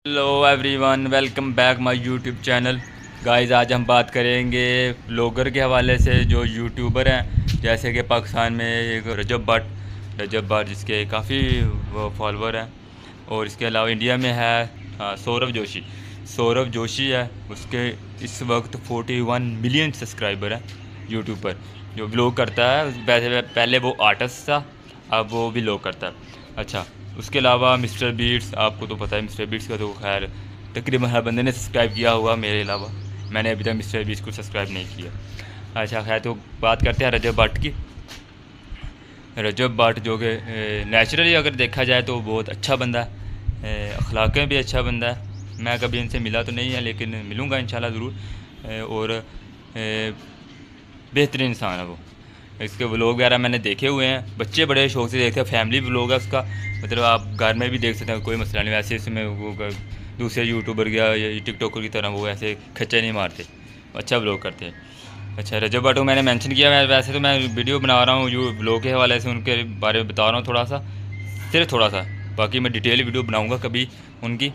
Hello everyone, welcome back my YouTube channel. Guys, आज हम बात करेंगे ब्लॉगर के हवाले से जो यूट्यूबर हैं, जैसे कि पाकिस्तान में एक रजब भट्ट जिसके काफ़ी फॉलोअर हैं। और इसके अलावा इंडिया में है सौरभ जोशी है। उसके इस वक्त 41 मिलियन सब्सक्राइबर हैं यूट्यूब पर। जो ब्लॉग करता है, वैसे पहले वो आर्टिस्ट था, अब वो भी ब्लॉग करता है। अच्छा, उसके अलावा मिस्टर बीट्स, आपको तो पता है मिस्टर बीट्स का, तो खैर तकरीबन हर बंदे ने सब्सक्राइब किया हुआ मेरे अलावा। मैंने अभी तक मिस्टर बीट्स को सब्सक्राइब नहीं किया। अच्छा खैर, तो बात करते हैं रजब भट्ट की। रजब भट्ट जो कि नेचुरली अगर देखा जाए तो बहुत अच्छा बंदा है, अखलाक़ें भी अच्छा बंदा है। मैं कभी इनसे मिला तो नहीं है, लेकिन मिलूँगा इंशाल्लाह ज़रूर। और बेहतरीन इंसान है वो। इसके व्लॉग वगैरह मैंने देखे हुए हैं, बच्चे बड़े शौक से देखते हैं। फैमिली व्लॉग है उसका, मतलब आप घर में भी देख सकते हैं, कोई मसला नहीं। वैसे इसमें वो दूसरे यूट्यूबर या टिकटॉकर की तरह वो ऐसे खच्चे नहीं मारते, अच्छा व्लॉग करते हैं। अच्छा, रजब भट्ट को मैंने मेंशन किया। वैसे तो मैं वीडियो बना रहा हूँ यू व्लॉग के हवाले से, उनके बारे में बता रहा हूँ थोड़ा सा, सिर्फ थोड़ा सा। बाकी मैं डिटेल वीडियो बनाऊँगा कभी उनकी।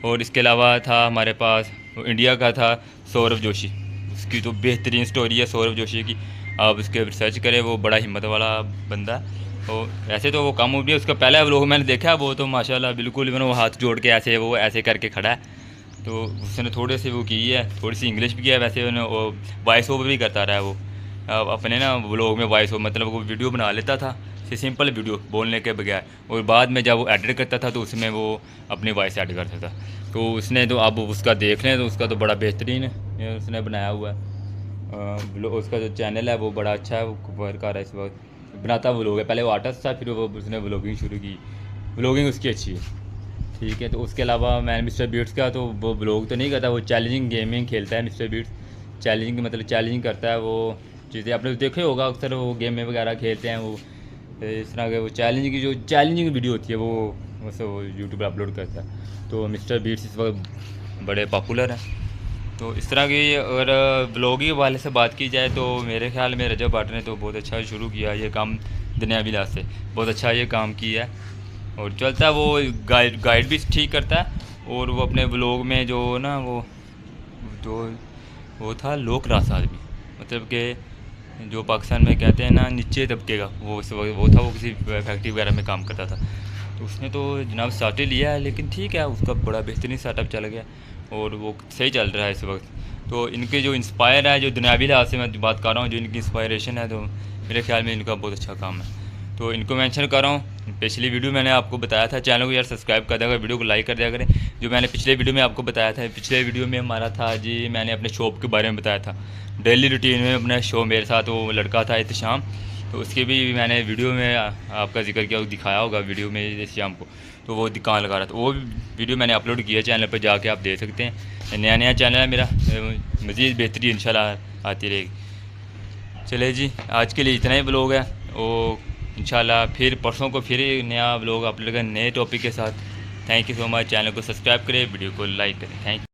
और इसके अलावा था हमारे पास इंडिया का था सौरभ जोशी। उसकी तो बेहतरीन स्टोरी है सौरभ जोशी की, आप उसके रिसर्च करें। वो बड़ा हिम्मत वाला बंदा है। और वैसे तो वो कम उम्र है, उसका पहला व्लॉग मैंने देखा, वो तो माशाल्लाह बिल्कुल वो हाथ जोड़ के ऐसे करके खड़ा है। तो उसने थोड़े से वो की है, थोड़ी सी इंग्लिश भी किया है। वैसे उन्हें वो वॉइस ओवर भी करता रहा है वो। अपने ना व्लॉग में वॉइस ओवर, मतलब वो वीडियो बना लेता था, सिंपल वीडियो बोलने के बगैर। और बाद में जब वो एडिट करता था तो उसमें वो अपनी वॉइस ऐड करता था। तो उसने तो अब उसका देख लें तो उसका तो बड़ा बेहतरीन है उसने बनाया हुआ है। उसका जो चैनल है वो बड़ा अच्छा है, वो वर्क कर रहा है इस वक्त, बनाता व्लॉग है। पहले वो आर्टिस्ट था, फिर वो उसने व्लॉगिंग शुरू की। व्लॉगिंग उसकी अच्छी है, ठीक है। तो उसके अलावा मैं मिस्टर बीट्स का, तो वो ब्लॉग तो नहीं करता, वो चैलेंजिंग गेमिंग खेलता है मिस्टर बीट्स। चैलेंजिंग मतलब चैलेंजिंग करता है वो चीज़ें, आपने देखे होगा अक्सर वो गेम में वगैरह खेलते हैं वो। इस तरह के वो चैलेंजिंग वीडियो होती है वो वैसे वो यूट्यूब पर अपलोड करता है। तो मिस्टर बीट्स इस वक्त बड़े पॉपुलर हैं। तो इस तरह की अगर ब्लॉगिंग वाले से बात की जाए तो मेरे ख्याल में रजब भट्ट ने तो बहुत अच्छा शुरू किया ये काम, दुनियावी लिहाज से बहुत अच्छा ये काम किया है। और चलता है वो, गाइड भी ठीक करता है। और वो अपने ब्लॉग में जो ना जो वो था लो क्लास आदमी, मतलब कि जो पाकिस्तान में कहते हैं ना नीचे तबके का, वो था, वो किसी फैक्ट्री वगैरह में काम करता था। तो उसने तो जनाब स्टार्ट लिया है, लेकिन ठीक है, उसका बड़ा बेहतरीन स्टार्टअप चल गया और वो सही चल रहा है इस वक्त। तो इनके जो इंस्पायर है, जो दुनियावी लिहाज से मैं बात कर रहा हूँ, जो इनकी इंस्पायरेशन है, तो मेरे ख्याल में इनका बहुत अच्छा काम है। तो इनको मेंशन कर रहा हूँ। पिछली वीडियो मैंने आपको बताया था, चैनल को यार सब्सक्राइब कर दिया करें, वीडियो को लाइक कर दिया करें। जो मैंने पिछले वीडियो में आपको बताया था, पिछले वीडियो में हमारा था जी, मैंने अपने शॉप के बारे में बताया था, डेली रूटीन में अपना शो। मेरे साथ वो लड़का था एहतशाम, तो उसकी भी मैंने वीडियो में आपका जिक्र किया, दिखाया होगा वीडियो में शाम को। तो वो दुकान लगा रहा था, वो वीडियो मैंने अपलोड किया चैनल पर, जाके आप देख सकते हैं। नया चैनल है मेरा, मज़ीद बेहतरीन इंशाल्लाह आती रहेगी। चले जी, आज के लिए इतना ही ब्लॉग है। वो इंशाल्लाह फिर परसों को फिर नया ब्लॉग अपलोड करें नए टॉपिक के साथ। Thank you so much. Channel को सब्सक्राइब करें, वीडियो को लाइक करें। Thank you.